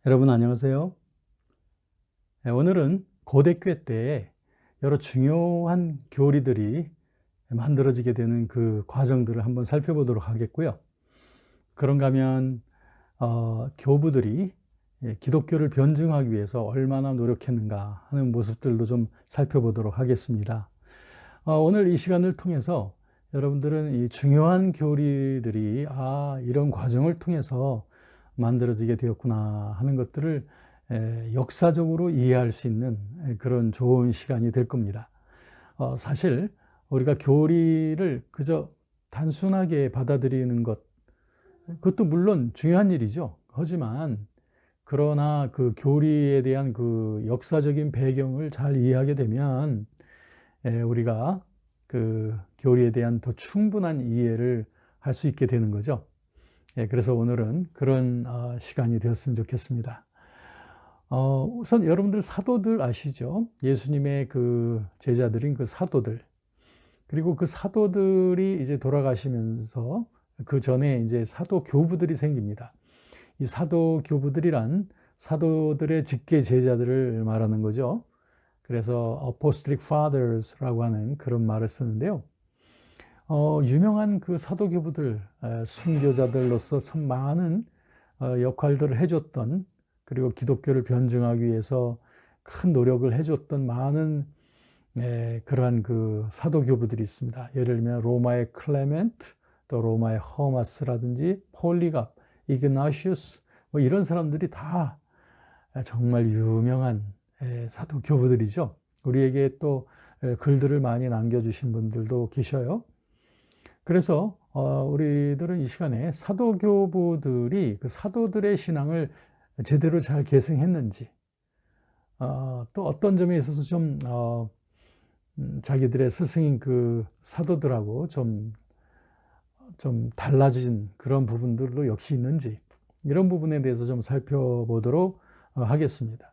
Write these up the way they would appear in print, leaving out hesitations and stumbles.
여러분 안녕하세요. 오늘은 고대교회 때 여러 중요한 교리들이 만들어지게 되는 그 과정들을 한번 살펴보도록 하겠고요. 그런가 하면 교부들이 기독교를 변증하기 위해서 얼마나 노력했는가 하는 모습들도 좀 살펴보도록 하겠습니다. 오늘 이 시간을 통해서 여러분들은 이 중요한 교리들이 이런 과정을 통해서 만들어지게 되었구나 하는 것들을 역사적으로 이해할 수 있는 그런 좋은 시간이 될 겁니다. 사실 우리가 교리를 그저 단순하게 받아들이는 것, 그것도 물론 중요한 일이죠. 하지만 그러나 그 교리에 대한 그 역사적인 배경을 잘 이해하게 되면 우리가 그 교리에 대한 더 충분한 이해를 할 수 있게 되는 거죠. 그래서 오늘은 그런 시간이 되었으면 좋겠습니다. 우선 여러분들 사도들 아시죠? 예수님의 그 제자들인 그 사도들. 그리고 그 사도들이 이제 돌아가시면서 그 전에 이제 사도 교부들이 생깁니다. 이 사도 교부들이란 사도들의 직계 제자들을 말하는 거죠. 그래서 Apostolic Fathers라고 하는 그런 말을 쓰는데요. 유명한 그 사도 교부들, 순교자들로서 참 많은 역할들을 해줬던, 그리고 기독교를 변증하기 위해서 큰 노력을 해줬던 많은 그러한 그 사도 교부들이 있습니다. 예를 들면 로마의 클레멘트, 또 로마의 허마스라든지 폴리갑, 이그나시우스, 뭐 이런 사람들이 다 정말 유명한 사도 교부들이죠. 우리에게 또 글들을 많이 남겨주신 분들도 계셔요. 그래서 우리들은 이 시간에 사도교부들이 그 사도들의 신앙을 제대로 잘 계승했는지, 또 어떤 점에 있어서 좀 자기들의 스승인 그 사도들하고 좀 달라진 그런 부분들도 역시 있는지, 이런 부분에 대해서 좀 살펴보도록 하겠습니다.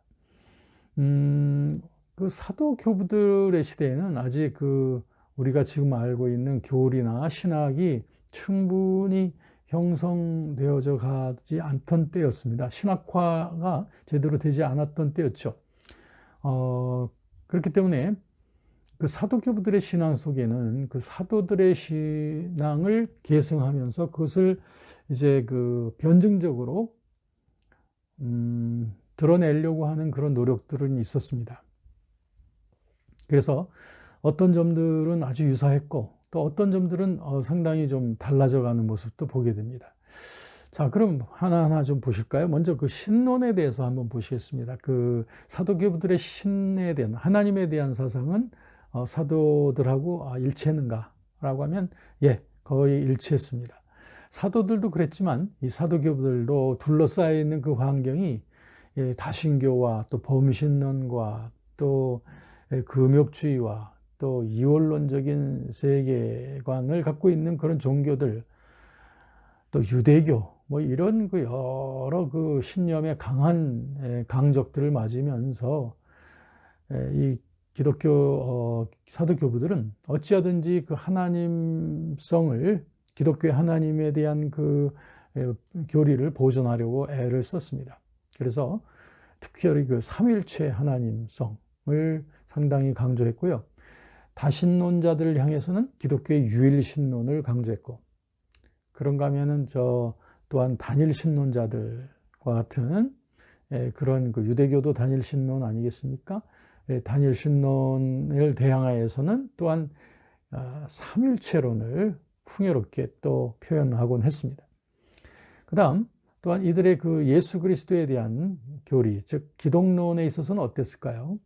그 사도교부들의 시대에는 아직 그 우리가 지금 알고 있는 교리나 신학이 충분히 형성되어져 가지 않던 때였습니다. 신학화가 제대로 되지 않았던 때였죠. 그렇기 때문에 그 사도교부들의 신앙 속에는 그 사도들의 신앙을 계승하면서 그것을 이제 그 변증적으로 드러내려고 하는 그런 노력들은 있었습니다. 그래서 어떤 점들은 아주 유사했고 또 어떤 점들은 상당히 좀 달라져 가는 모습도 보게 됩니다. 자, 그럼 하나하나 좀 보실까요? 먼저 그 신론에 대해서 한번 보시겠습니다. 그 사도교부들의 신에 대한, 하나님에 대한 사상은 사도들하고 일치했는가? 라고 하면 거의 일치했습니다. 사도들도 그랬지만 이 사도교부들도 둘러싸여 있는 그 환경이 다신교와 또 범신론과 또 금욕주의와 또 이원론적인 세계관을 갖고 있는 그런 종교들, 또 유대교, 뭐 이런 그 여러 그 신념의 강한 강적들을 맞으면서 이 기독교 사도교부들은 어찌하든지 그 하나님성을, 기독교의 하나님에 대한 그 교리를 보존하려고 애를 썼습니다. 그래서 특별히 그 삼일체 하나님성을 상당히 강조했고요. 다신론자들을 향해서는 기독교의 유일신론을 강조했고, 그런가 하면은 또한 단일신론자들과 같은 그런 그 유대교도 단일신론 아니겠습니까? 단일신론을 대항하여서는 또한 삼일체론을 풍요롭게 또 표현하곤 했습니다. 그 다음 또한 이들의 그 예수 그리스도에 대한 교리, 즉 기독론에 있어서는 어땠을까요?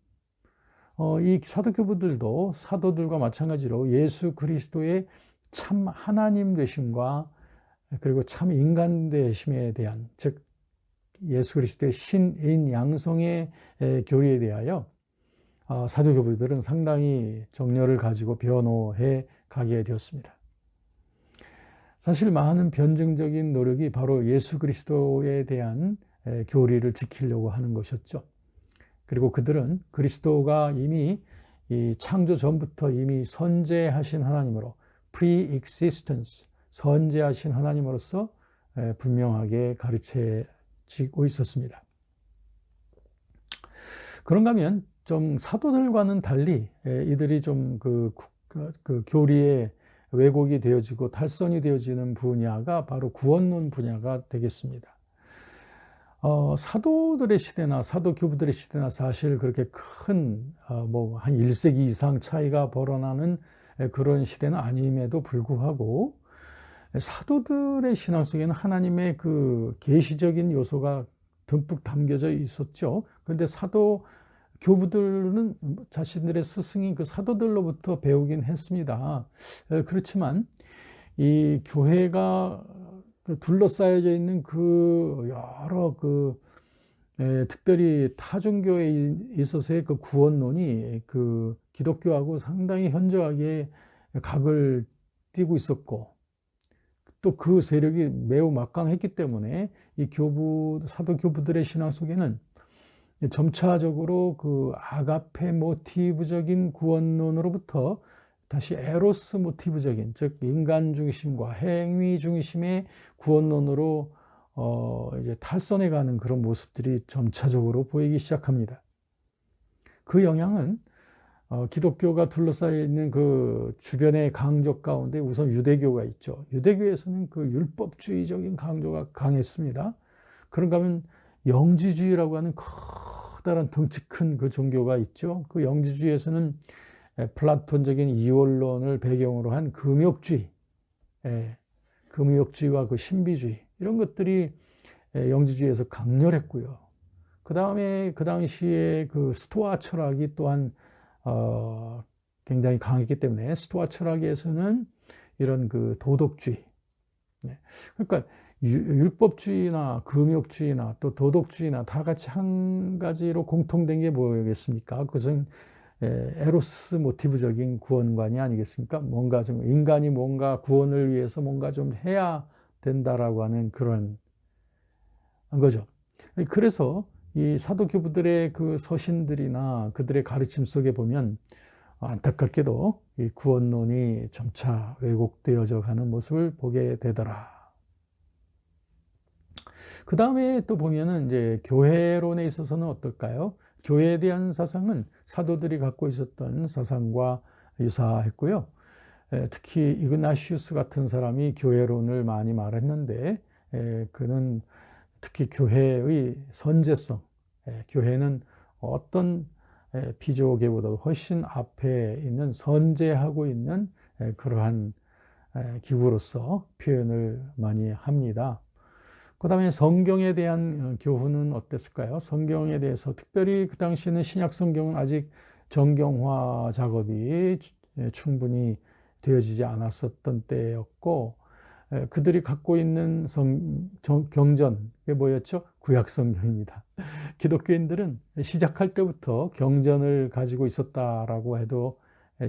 이 사도교부들도 사도들과 마찬가지로 예수 그리스도의 참 하나님 되심과 그리고 참 인간 되심에 대한, 즉 예수 그리스도의 신인 양성의 교리에 대하여 사도교부들은 상당히 정열을 가지고 변호해 가게 되었습니다. 사실 많은 변증적인 노력이 바로 예수 그리스도에 대한 교리를 지키려고 하는 것이었죠. 그리고 그들은 그리스도가 이미 이 창조 전부터 이미 선재하신 하나님으로, pre-existence, 선재하신 하나님으로서 분명하게 가르쳐지고 있었습니다. 그런가 하면 좀 사도들과는 달리 이들이 좀 그 교리의 왜곡이 되어지고 탈선이 되어지는 분야가 바로 구원론 분야가 되겠습니다. 사도들의 시대나 사도 교부들의 시대나 사실 그렇게 큰 뭐 한 1세기 이상 차이가 벌어나는 그런 시대는 아님에도 불구하고 사도들의 신앙 속에는 하나님의 그 계시적인 요소가 듬뿍 담겨져 있었죠. 그런데 사도 교부들은 자신들의 스승인 그 사도들로부터 배우긴 했습니다. 그렇지만 이 교회가 둘러싸여져 있는 그 여러 특별히 타종교에 있어서의 그 구원론이 그 기독교하고 상당히 현저하게 각을 띠고 있었고, 또 그 세력이 매우 막강했기 때문에 이 사도 교부들의 신앙 속에는 점차적으로 그 아가페 모티브적인 구원론으로부터 다시 에로스 모티브적인, 즉 인간 중심과 행위 중심의 구원론으로 이제 탈선해가는 그런 모습들이 점차적으로 보이기 시작합니다. 그 영향은 기독교가 둘러싸여 있는 그 주변의 강적 가운데 우선 유대교가 있죠. 유대교에서는 그 율법주의적인 강조가 강했습니다. 그런가 하면 영지주의라고 하는 커다란 덩치 큰 그 종교가 있죠. 그 영지주의에서는 플라톤적인 이원론을 배경으로 한 금욕주의, 금욕주의와 그 신비주의 이런 것들이 영지주의에서 강렬했고요. 그 다음에 그 당시에 그 스토아 철학이 또한 굉장히 강했기 때문에 스토아 철학에서는 이런 그 도덕주의, 그러니까 율법주의나 금욕주의나 또 도덕주의나 다 같이 한 가지로 공통된 게 뭐겠습니까? 그것은 에로스 모티브적인 구원관이 아니겠습니까? 뭔가 좀 인간이 뭔가 구원을 위해서 뭔가 좀 해야 된다라고 하는 그런 거죠. 그래서 이 사도교부들의 그 서신들이나 그들의 가르침 속에 보면 안타깝게도 이 구원론이 점차 왜곡되어져 가는 모습을 보게 되더라. 그 다음에 또 보면은 이제 교회론에 있어서는 어떨까요? 교회에 대한 사상은 사도들이 갖고 있었던 사상과 유사했고요. 특히 이그나시우스 같은 사람이 교회론을 많이 말했는데, 그는 특히 교회의 선제성, 교회는 어떤 피조계보다도 훨씬 앞에 있는 선제하고 있는 그러한 기구로서 표현을 많이 합니다. 그 다음에 성경에 대한 교훈은 어땠을까요? 성경에 대해서 특별히 그 당시에는 신약 성경은 아직 정경화 작업이 충분히 되어지지 않았었던 때였고, 그들이 갖고 있는 경전, 그게 뭐였죠? 구약 성경입니다. 기독교인들은 시작할 때부터 경전을 가지고 있었다라고 해도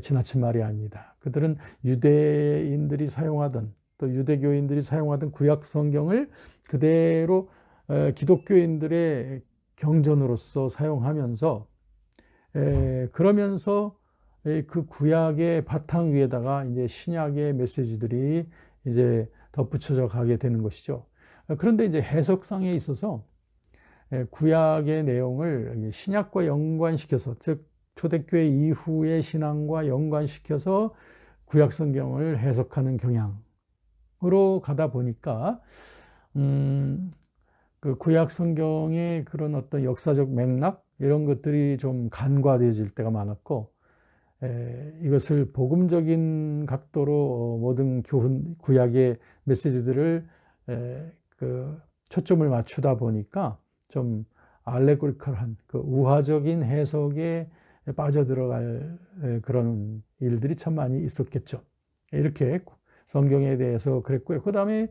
지나친 말이 아닙니다. 그들은 유대인들이 사용하던 또 유대교인들이 사용하던 구약 성경을 그대로 기독교인들의 경전으로서 사용하면서 그러면서 그 구약의 바탕 위에다가 이제 신약의 메시지들이 이제 덧붙여져 가게 되는 것이죠. 그런데 이제 해석상에 있어서 구약의 내용을 신약과 연관시켜서, 즉 초대교회 이후의 신앙과 연관시켜서 구약 성경을 해석하는 경향으로 가다 보니까 그 구약 성경의 그런 어떤 역사적 맥락 이런 것들이 좀 간과되어질 때가 많았고, 이것을 복음적인 각도로 모든 구약의 메시지들을 초점을 맞추다 보니까 좀 알레고리컬한 그 우화적인 해석에 빠져들어갈 그런 일들이 참 많이 있었겠죠. 이렇게 성경에 대해서 그랬고요. 그 다음에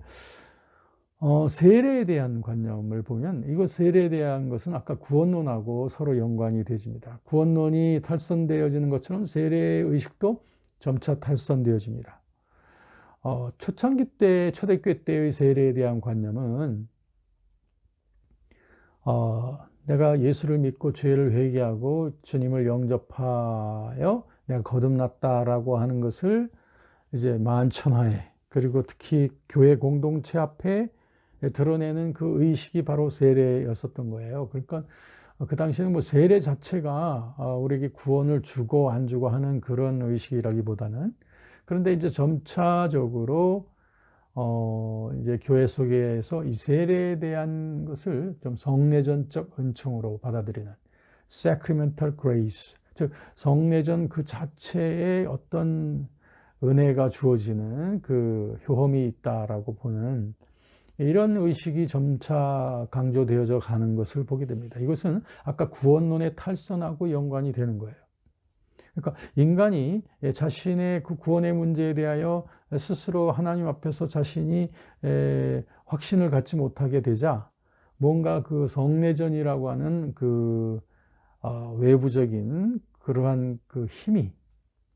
세례에 대한 관념을 보면, 이거 세례에 대한 것은 아까 구원론하고 서로 연관이 되집니다. 구원론이 탈선되어지는 것처럼 세례의 의식도 점차 탈선되어집니다. 초창기 때, 초대교회 때의 세례에 대한 관념은 내가 예수를 믿고 죄를 회개하고 주님을 영접하여 내가 거듭났다라고 하는 것을 이제 만천하에, 그리고 특히 교회 공동체 앞에 드러내는 그 의식이 바로 세례였었던 거예요. 그러니까 그 당시에는 뭐 세례 자체가 우리에게 구원을 주고 안 주고 하는 그런 의식이라기보다는, 그런데 이제 점차적으로 이제 교회 속에서 이 세례에 대한 것을 좀 성례전적 은총으로 받아들이는 sacramental grace, 즉 성례전 그 자체에 어떤 은혜가 주어지는 그 효험이 있다라고 보는 이런 의식이 점차 강조되어져 가는 것을 보게 됩니다. 이것은 아까 구원론의 탈선하고 연관이 되는 거예요. 그러니까 인간이 자신의 그 구원의 문제에 대하여 스스로 하나님 앞에서 자신이 확신을 갖지 못하게 되자 뭔가 그 성례전이라고 하는 그 외부적인 그러한 그 힘이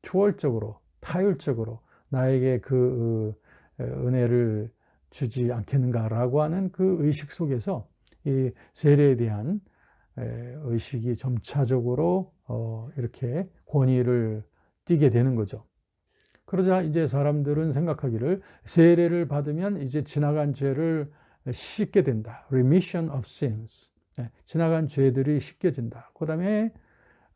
초월적으로 타율적으로 나에게 그 은혜를 주지 않겠는가라고 하는 그 의식 속에서 이 세례에 대한 의식이 점차적으로 이렇게 권위를 띠게 되는 거죠. 그러자 이제 사람들은 생각하기를 세례를 받으면 이제 지나간 죄를 씻게 된다. Remission of sins. 지나간 죄들이 씻겨진다. 그 다음에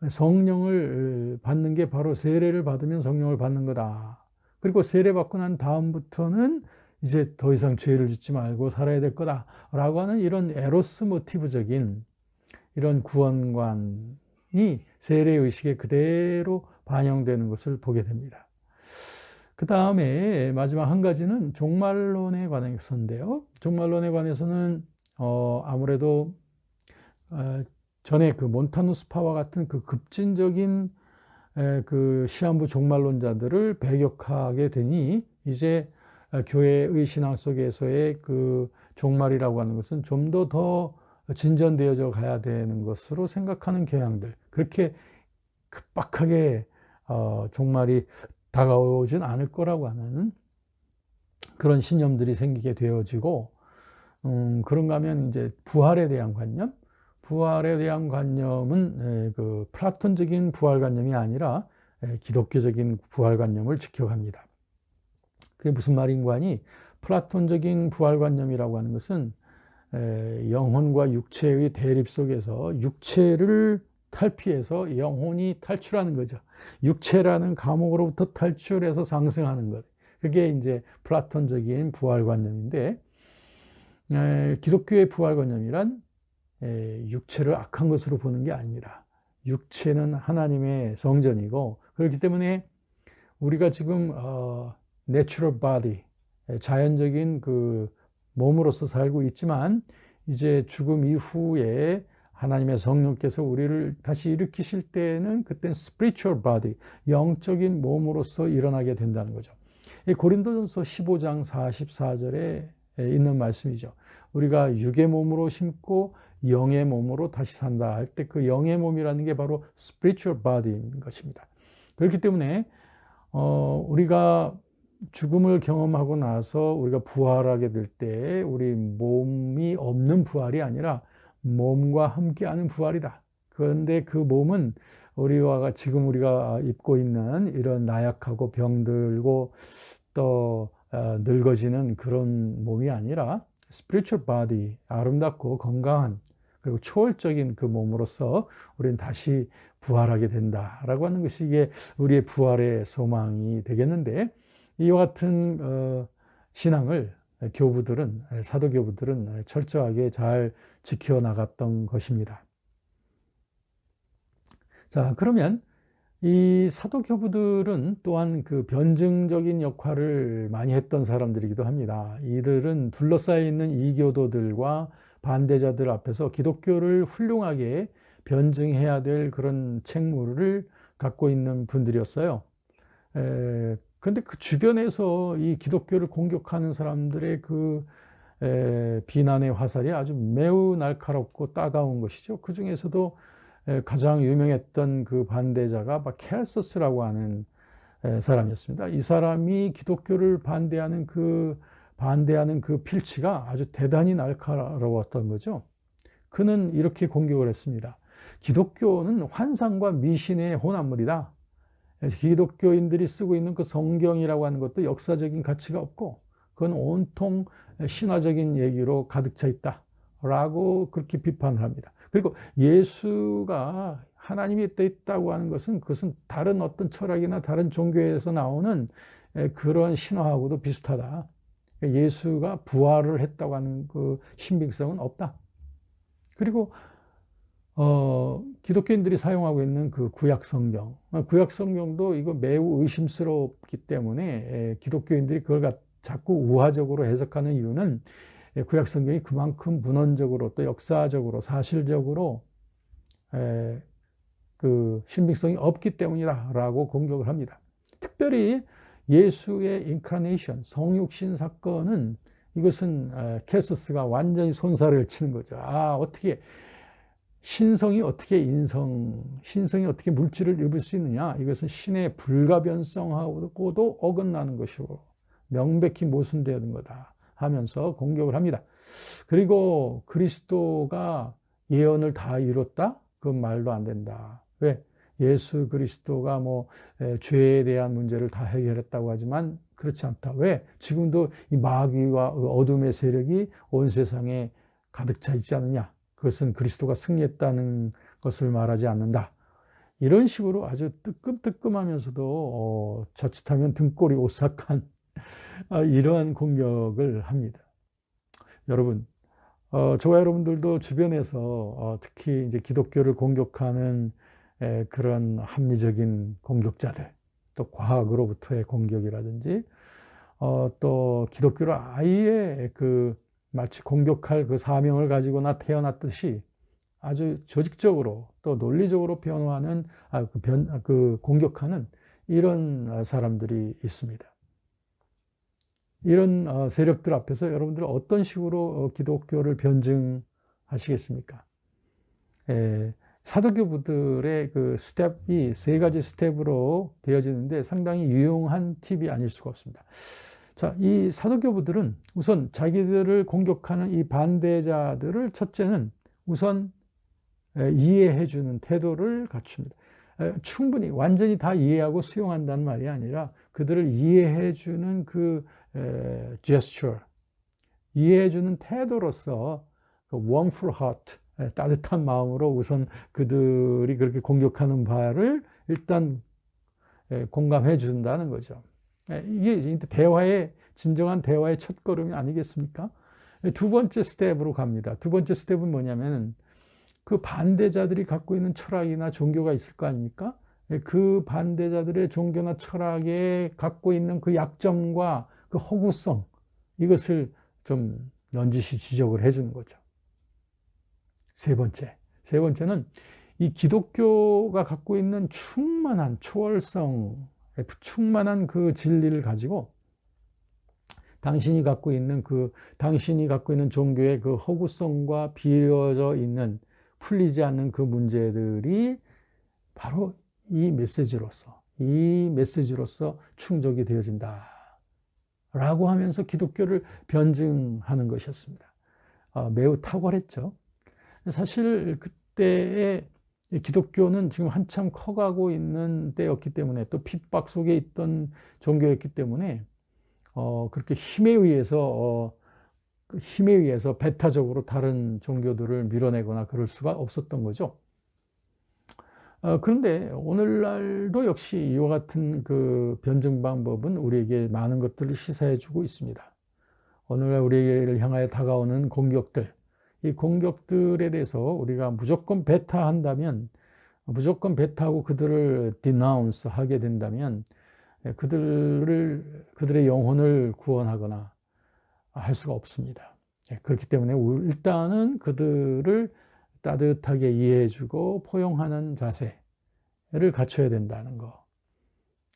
성령을 받는 게 바로 세례를 받으면 성령을 받는 거다. 그리고 세례 받고 난 다음부터는 이제 더 이상 죄를 짓지 말고 살아야 될 거다라고 하는 이런 에로스 모티브적인 이런 구원관이 세례 의식에 그대로 반영되는 것을 보게 됩니다. 그 다음에 마지막 한 가지는 종말론에 관해서인데요. 종말론에 관해서는 아무래도 전에 그 몬타누스파와 같은 그 급진적인 그 시한부 종말론자들을 배격하게 되니 이제 교회의 신앙 속에서의 그 종말이라고 하는 것은 좀 더 진전되어져 가야 되는 것으로 생각하는 경향들, 그렇게 급박하게 종말이 다가오진 않을 거라고 하는 그런 신념들이 생기게 되어지고, 그런가 하면 이제 부활에 대한 관념, 부활에 대한 관념은 그 플라톤적인 부활관념이 아니라 기독교적인 부활관념을 지켜갑니다. 그게 무슨 말인가 하니, 플라톤적인 부활관념이라고 하는 것은 영혼과 육체의 대립 속에서 육체를 탈피해서 영혼이 탈출하는 거죠. 육체라는 감옥으로부터 탈출해서 상승하는 것. 그게 이제 플라톤적인 부활관념인데, 기독교의 부활관념이란 육체를 악한 것으로 보는 게 아닙니다. 육체는 하나님의 성전이고, 그렇기 때문에 우리가 지금 natural body, 자연적인 그 몸으로서 살고 있지만, 이제 죽음 이후에 하나님의 성령께서 우리를 다시 일으키실 때는 그때는 spiritual body, 영적인 몸으로서 일어나게 된다는 거죠. 이 고린도전서 15장 44절에 있는 말씀이죠. 우리가 육의 몸으로 심고 영의 몸으로 다시 산다 할 때 그 영의 몸이라는 게 바로 spiritual body인 것입니다. 그렇기 때문에 우리가 죽음을 경험하고 나서 우리가 부활하게 될 때 우리 몸이 없는 부활이 아니라 몸과 함께하는 부활이다. 그런데 그 몸은 우리와 지금 우리가 입고 있는 이런 나약하고 병들고 또 늙어지는 그런 몸이 아니라 spiritual body, 아름답고 건강한 그리고 초월적인 그 몸으로서 우리는 다시 부활하게 된다라고 하는 것이 이게 우리의 부활의 소망이 되겠는데, 이와 같은 신앙을 교부들은, 사도교부들은 철저하게 잘 지켜나갔던 것입니다. 자, 그러면 이 사도교부들은 또한 그 변증적인 역할을 많이 했던 사람들이기도 합니다. 이들은 둘러싸여 있는 이교도들과 반대자들 앞에서 기독교를 훌륭하게 변증해야 될 그런 책무를 갖고 있는 분들이었어요. 그런데 그 주변에서 이 기독교를 공격하는 사람들의 그 비난의 화살이 아주 매우 날카롭고 따가운 것이죠. 그 중에서도 가장 유명했던 그 반대자가 켈서스라고 하는 사람이었습니다. 이 사람이 기독교를 반대하는 그 필치가 아주 대단히 날카로웠던 거죠. 그는 이렇게 공격을 했습니다. 기독교는 환상과 미신의 혼합물이다. 기독교인들이 쓰고 있는 그 성경이라고 하는 것도 역사적인 가치가 없고 그건 온통 신화적인 얘기로 가득 차 있다 라고 그렇게 비판을 합니다. 그리고 예수가 하나님이 있다고 하는 것은 그것은 다른 어떤 철학이나 다른 종교에서 나오는 그런 신화하고도 비슷하다. 예수가 부활을 했다고 하는 그 신빙성은 없다. 그리고 기독교인들이 사용하고 있는 그 구약 성경, 구약 성경도 이거 매우 의심스럽기 때문에 기독교인들이 그걸 자꾸 우화적으로 해석하는 이유는 구약 성경이 그만큼 문헌적으로 또 역사적으로 사실적으로 그 신빙성이 없기 때문이다라고 공격을 합니다. 특별히 예수의 인카네이션, 성육신 사건은 이것은 켈서스가 완전히 손살을 치는 거죠. 어떻게 신성이 어떻게 신성이 어떻게 물질을 입을 수 있느냐? 이것은 신의 불가변성하고도 어긋나는 것이고 명백히 모순되는 거다 하면서 공격을 합니다. 그리고 그리스도가 예언을 다 이뤘다? 그건 말도 안 된다. 왜? 예수 그리스도가 죄에 대한 문제를 다 해결했다고 하지만 그렇지 않다. 왜? 지금도 이 마귀와 어둠의 세력이 온 세상에 가득 차 있지 않느냐? 그것은 그리스도가 승리했다는 것을 말하지 않는다. 이런 식으로 아주 뜨끔뜨끔하면서도 자칫하면 등골이 오싹한 이러한 공격을 합니다. 여러분, 저와 여러분들도 주변에서 특히 이제 기독교를 공격하는 그런 합리적인 공격자들, 또 과학으로부터의 공격이라든지, 또 기독교를 아예 마치 공격할 그 사명을 가지고나 태어났듯이 아주 조직적으로 또 논리적으로 변화하는, 공격하는 이런 사람들이 있습니다. 이런 세력들 앞에서 여러분들은 어떤 식으로 기독교를 변증하시겠습니까? 사도교부들의 그 스텝이 세 가지 스텝으로 되어지는데 상당히 유용한 팁이 아닐 수가 없습니다. 자, 이 사도교부들은 우선 자기들을 공격하는 이 반대자들을 첫째는 우선 이해해주는 태도를 갖춥니다. 충분히 완전히 다 이해하고 수용한다는 말이 아니라 그들을 이해해주는 그 gesture, 이해해주는 태도로서 그 warmful heart, 따뜻한 마음으로 우선 그들이 그렇게 공격하는 바를 일단 공감해 준다는 거죠. 이게 진정한 대화의 첫걸음이 아니겠습니까? 두 번째 스텝으로 갑니다. 두 번째 스텝은 뭐냐면 그 반대자들이 갖고 있는 철학이나 종교가 있을 거 아닙니까? 그 반대자들의 종교나 철학에 갖고 있는 그 약점과 그 허구성, 이것을 좀 넌지시 지적을 해주는 거죠. 세 번째는 이 기독교가 갖고 있는 충만한 초월성, 충만한 그 진리를 가지고 당신이 갖고 있는 종교의 그 허구성과 비어져 있는 풀리지 않는 그 문제들이 바로 이 메시지로서 충족이 되어진다 라고 하면서 기독교를 변증하는 것이었습니다. 매우 탁월했죠. 사실 그때의 기독교는 지금 한참 커가고 있는 때였기 때문에 또 핍박 속에 있던 종교였기 때문에 그렇게 힘에 의해서 배타적으로 다른 종교들을 밀어내거나 그럴 수가 없었던 거죠. 그런데 오늘날도 역시 이와 같은 그 변증 방법은 우리에게 많은 것들을 시사해주고 있습니다. 오늘날 우리를 향하여 다가오는 공격들, 이 공격들에 대해서 우리가 무조건 배타한다면, 무조건 배타하고 그들을 denounce 하게 된다면 그들의 영혼을 구원하거나 할 수가 없습니다. 그렇기 때문에 일단은 그들을 따뜻하게 이해해주고 포용하는 자세를 갖춰야 된다는 거.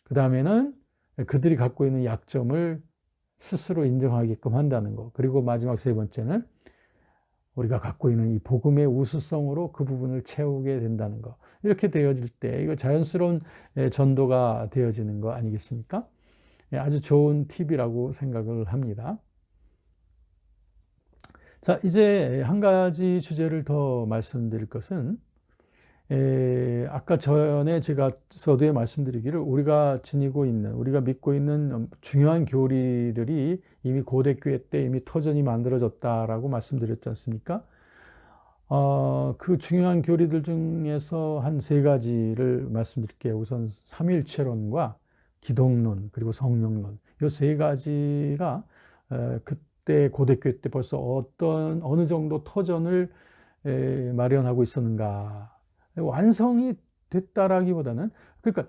그 다음에는 그들이 갖고 있는 약점을 스스로 인정하게끔 한다는 거. 그리고 마지막 세 번째는 우리가 갖고 있는 이 복음의 우수성으로 그 부분을 채우게 된다는 거. 이렇게 되어질 때 이거 자연스러운 전도가 되어지는 거 아니겠습니까? 아주 좋은 팁이라고 생각을 합니다. 자, 이제 한 가지 주제를 더 말씀드릴 것은 아까 전에 제가 서두에 말씀드리기를 우리가 믿고 있는 중요한 교리들이 이미 고대교회 때 이미 터전이 만들어졌다라고 말씀드렸지 않습니까? 그 중요한 교리들 중에서 한 세 가지를 말씀드릴게요. 우선 삼위일체론과 기독론 그리고 성령론, 이 세 가지가 그때 고대교회 때 벌써 어느 정도 터전을 마련하고 있었는가. 완성이 됐다라기보다는, 그러니까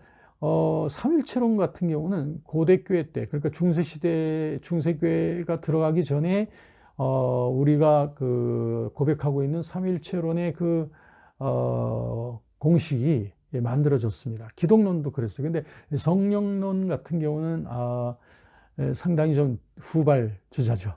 삼일체론 같은 경우는 고대교회 때, 그러니까 중세시대 중세교회가 들어가기 전에 우리가 그 고백하고 있는 삼일체론의 그 공식이 만들어졌습니다. 기독론도 그랬어요. 근데 성령론 같은 경우는 상당히 좀 후발 주자죠.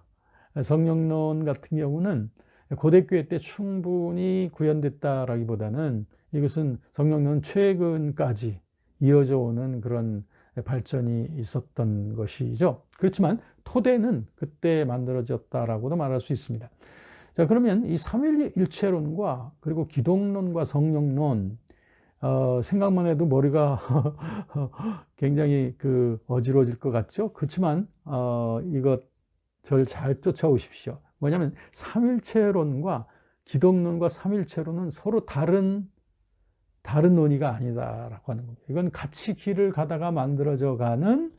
성령론 같은 경우는 고대교회 때 충분히 구현됐다라기보다는 이것은 성령론 최근까지 이어져 오는 그런 발전이 있었던 것이죠. 그렇지만 토대는 그때 만들어졌다라고도 말할 수 있습니다. 자, 그러면 이 삼위일체론과 그리고 기독론과 성령론, 생각만 해도 머리가 굉장히 어지러워질 것 같죠? 그렇지만 이것 저를 잘 쫓아오십시오. 뭐냐면 삼일체론과 기독론과 삼일체론은 서로 다른 논의가 아니다라고 하는 겁니다. 이건 같이 길을 가다가 만들어져 가는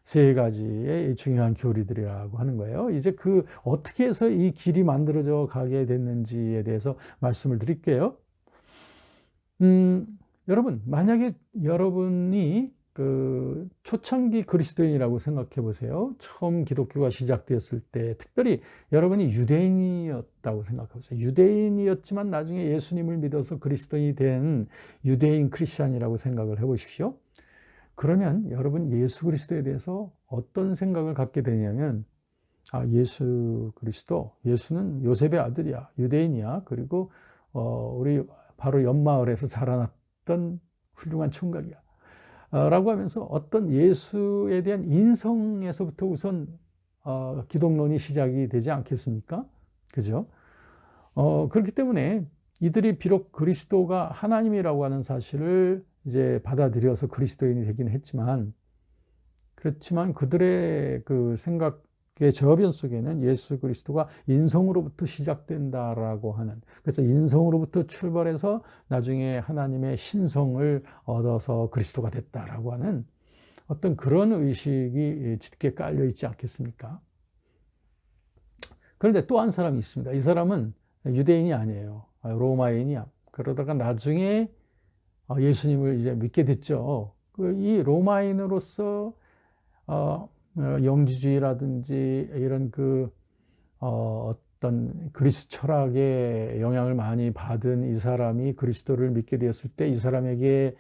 세 가지의 중요한 교리들이라고 하는 거예요. 이제 어떻게 해서 이 길이 만들어져 가게 됐는지에 대해서 말씀을 드릴게요. 여러분, 만약에 여러분이 초창기 그리스도인이라고 생각해 보세요. 처음 기독교가 시작되었을 때, 특별히 여러분이 유대인이었다고 생각해 보세요. 유대인이었지만 나중에 예수님을 믿어서 그리스도인이 된 유대인 크리스찬이라고 생각을 해 보십시오. 그러면 여러분 예수 그리스도에 대해서 어떤 생각을 갖게 되냐면, 예수 그리스도, 예수는 요셉의 아들이야, 유대인이야, 그리고 우리 바로 옆마을에서 자라났던 훌륭한 총각이야 라고 하면서 어떤 예수에 대한 인성에서부터 우선 기독론이 시작이 되지 않겠습니까? 그죠? 그렇기 때문에 이들이 비록 그리스도가 하나님이라고 하는 사실을 이제 받아들여서 그리스도인이 되긴 했지만, 그렇지만 그들의 생각의 저변 속에는 예수 그리스도가 인성으로부터 시작된다라고 하는, 그래서 인성으로부터 출발해서 나중에 하나님의 신성을 얻어서 그리스도가 됐다라고 하는 어떤 그런 의식이 짙게 깔려 있지 않겠습니까? 그런데 또 한 사람이 있습니다. 이 사람은 유대인이 아니에요. 로마인이야. 그러다가 나중에 예수님을 이제 믿게 됐죠. 이 로마인으로서 영지주의라든지 이런 어떤 그리스 철학의 영향을 많이 받은 이 사람이 그리스도를 믿게 되었을 때, 이 사람에게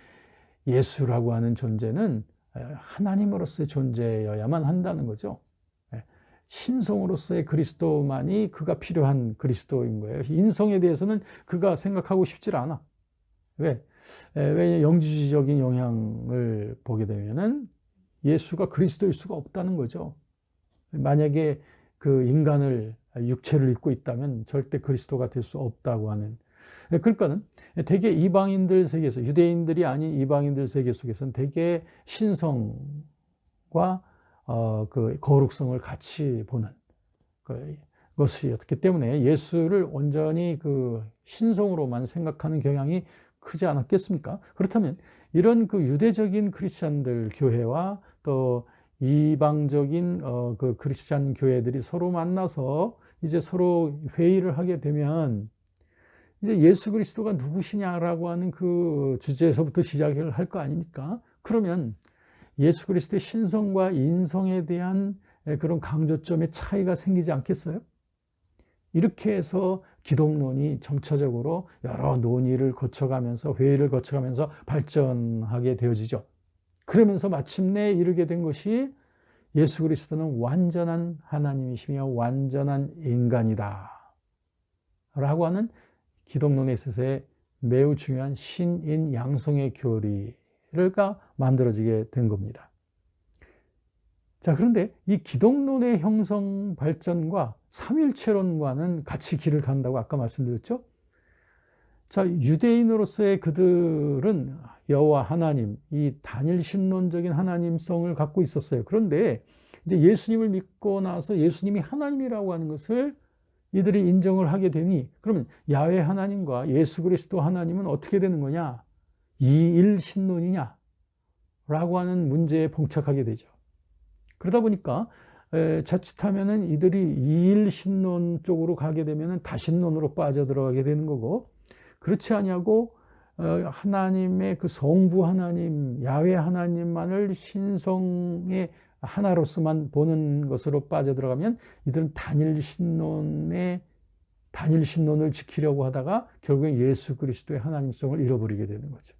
예수라고 하는 존재는 하나님으로서의 존재여야만 한다는 거죠. 신성으로서의 그리스도만이 그가 필요한 그리스도인 거예요. 인성에 대해서는 그가 생각하고 싶지 않아. 왜? 영지주의적인 영향을 보게 되면은 예수가 그리스도일 수가 없다는 거죠. 만약에 인간을, 육체를 입고 있다면 절대 그리스도가 될 수 없다고 하는. 그러니까는 대개 이방인들 세계에서, 유대인들이 아닌 이방인들 세계 속에서는 대개 신성과 거룩성을 같이 보는 것이었기 때문에 예수를 온전히 신성으로만 생각하는 경향이 크지 않았겠습니까? 그렇다면 이런 유대적인 크리스찬들 교회와 또 이방적인 크리스찬 교회들이 서로 만나서 이제 서로 회의를 하게 되면, 이제 예수 그리스도가 누구시냐라고 하는 주제에서부터 시작을 할 거 아닙니까? 그러면 예수 그리스도의 신성과 인성에 대한 그런 강조점의 차이가 생기지 않겠어요? 이렇게 해서 기독론이 점차적으로 여러 논의를 거쳐가면서, 회의를 거쳐가면서 발전하게 되어지죠. 그러면서 마침내 이르게 된 것이 예수 그리스도는 완전한 하나님이시며 완전한 인간이다 라고 하는 기독론에 있어서의 매우 중요한 신인 양성의 교리가 만들어지게 된 겁니다. 자, 그런데 이 기독론의 형성 발전과 삼일체론과는 같이 길을 간다고 아까 말씀드렸죠? 자, 유대인으로서의 그들은 여호와 하나님, 이 단일 신론적인 하나님성을 갖고 있었어요. 그런데 이제 예수님을 믿고 나서 예수님이 하나님이라고 하는 것을 이들이 인정을 하게 되니 그러면 야훼 하나님과 예수 그리스도 하나님은 어떻게 되는 거냐? 이일 신론이냐? 라고 하는 문제에 봉착하게 되죠. 그러다 보니까 자칫하면은 이들이 이일 신론 쪽으로 가게 되면은 다신론으로 빠져들어가게 되는 거고, 그렇지 아니하고 하나님의 그 성부 하나님, 야훼 하나님만을 신성의 하나로서만 보는 것으로 빠져들어가면 이들은 단일 신론을 지키려고 하다가 결국엔 예수 그리스도의 하나님성을 잃어버리게 되는 거죠.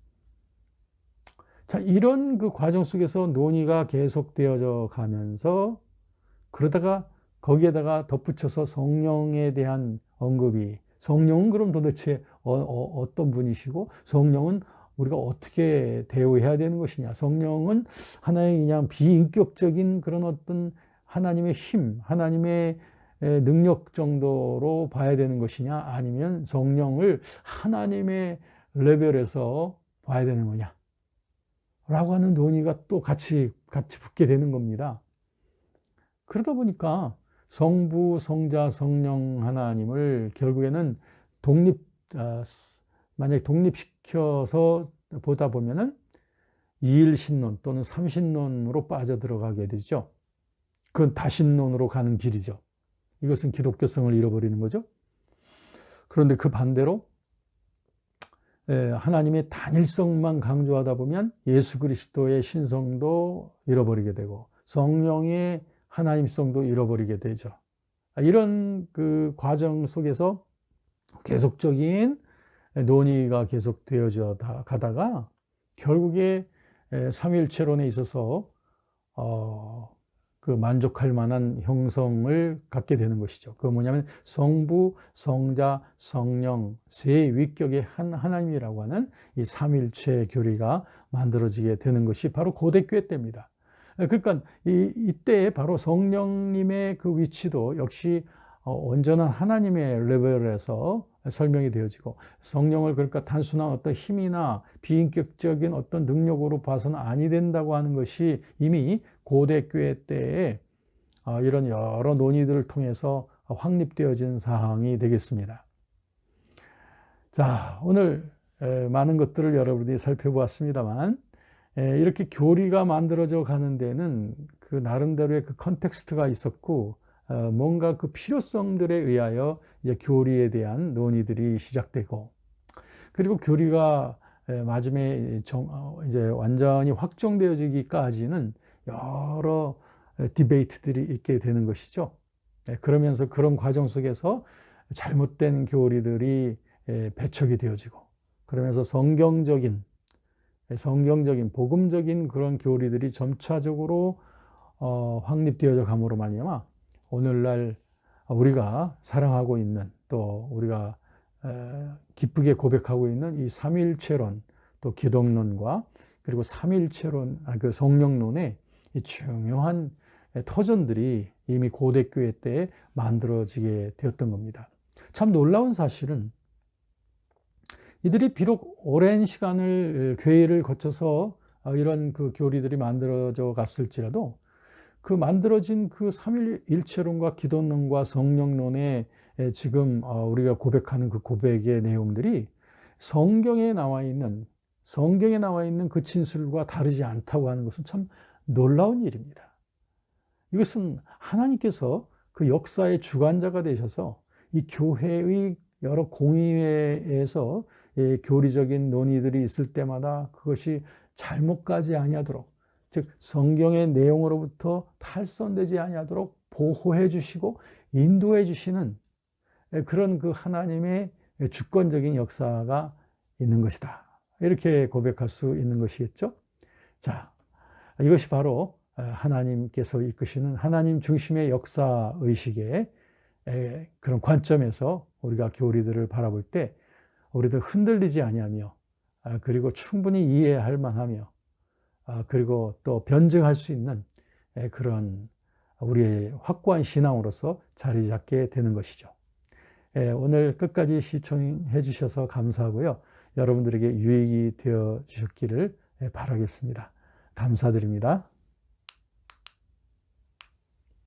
자, 이런 그 과정 속에서 논의가 계속되어져 가면서, 그러다가 거기에다가 덧붙여서 성령에 대한 언급이, 성령은 그럼 도대체 어떤 분이시고 성령은 우리가 어떻게 대우해야 되는 것이냐, 성령은 하나의 그냥 비인격적인 그런 어떤 하나님의 힘, 하나님의 능력 정도로 봐야 되는 것이냐, 아니면 성령을 하나님의 레벨에서 봐야 되는 거냐 라고 하는 논의가 또 같이 붙게 되는 겁니다. 그러다 보니까 성부, 성자, 성령 하나님을 결국에는 만약에 독립시켜서 보다 보면은 이일신론 또는 삼신론으로 빠져들어가게 되죠. 그건 다신론으로 가는 길이죠. 이것은 기독교성을 잃어버리는 거죠. 그런데 그 반대로 하나님의 단일성만 강조하다 보면 예수 그리스도의 신성도 잃어버리게 되고 성령의 하나님성도 잃어버리게 되죠. 이런 그 과정 속에서 계속적인 논의가 계속되어져 가다가 결국에 삼위일체론에 있어서 그 만족할 만한 형성을 갖게 되는 것이죠. 그건 뭐냐면 성부, 성자, 성령 세 위격의 한 하나님이라고 하는 이 삼위일체 교리가 만들어지게 되는 것이 바로 고대교회 때입니다. 그러니까 이때 바로 성령님의 그 위치도 역시 온전한 하나님의 레벨에서 설명이 되어지고, 성령을 그러니까 단순한 어떤 힘이나 비인격적인 어떤 능력으로 봐서는 아니 된다고 하는 것이 이미 고대교회 때에 이런 여러 논의들을 통해서 확립되어진 사항이 되겠습니다. 자, 오늘 많은 것들을 여러분들이 살펴보았습니다만, 이렇게 교리가 만들어져 가는 데는 그 나름대로의 그 컨텍스트가 있었고, 뭔가 그 필요성들에 의하여 이제 교리에 대한 논의들이 시작되고, 그리고 교리가 마지막에 이제 완전히 확정되어지기까지는 여러 디베이트들이 있게 되는 것이죠. 그러면서 그런 과정 속에서 잘못된 교리들이 배척이 되어지고, 그러면서 성경적인 복음적인 그런 교리들이 점차적으로 확립되어져 감으로 말미암아 오늘날 우리가 사랑하고 있는, 또 우리가 기쁘게 고백하고 있는 이 삼위일체론, 또 기독론과 그리고 삼위일체론, 그 성령론의 이 중요한 터전들이 이미 고대교회 때 만들어지게 되었던 겁니다. 참 놀라운 사실은 이들이 비록 오랜 시간을 교회를 거쳐서 이런 그 교리들이 만들어져 갔을지라도 그 만들어진 그 삼위일체론과 기독론과 성령론의 지금 우리가 고백하는 그 고백의 내용들이 성경에 나와 있는 그 진술과 다르지 않다고 하는 것은 참 놀라운 일입니다. 이것은 하나님께서 그 역사의 주관자가 되셔서 이 교회의 여러 공의회에서 교리적인 논의들이 있을 때마다 그것이 잘못 가지 아니하도록, 즉 성경의 내용으로부터 탈선되지 아니하도록 보호해 주시고 인도해 주시는 그런 그 하나님의 주권적인 역사가 있는 것이다. 이렇게 고백할 수 있는 것이겠죠. 자, 이것이 바로 하나님께서 이끄시는 하나님 중심의 역사 의식의 그런 관점에서 우리가 교리들을 바라볼 때 우리들 흔들리지 아니하며, 그리고 충분히 이해할 만하며, 그리고 또 변증할 수 있는 그런 우리의 확고한 신앙으로서 자리 잡게 되는 것이죠. 오늘 끝까지 시청해 주셔서 감사하고요. 여러분들에게 유익이 되어 주셨기를 바라겠습니다. 감사드립니다.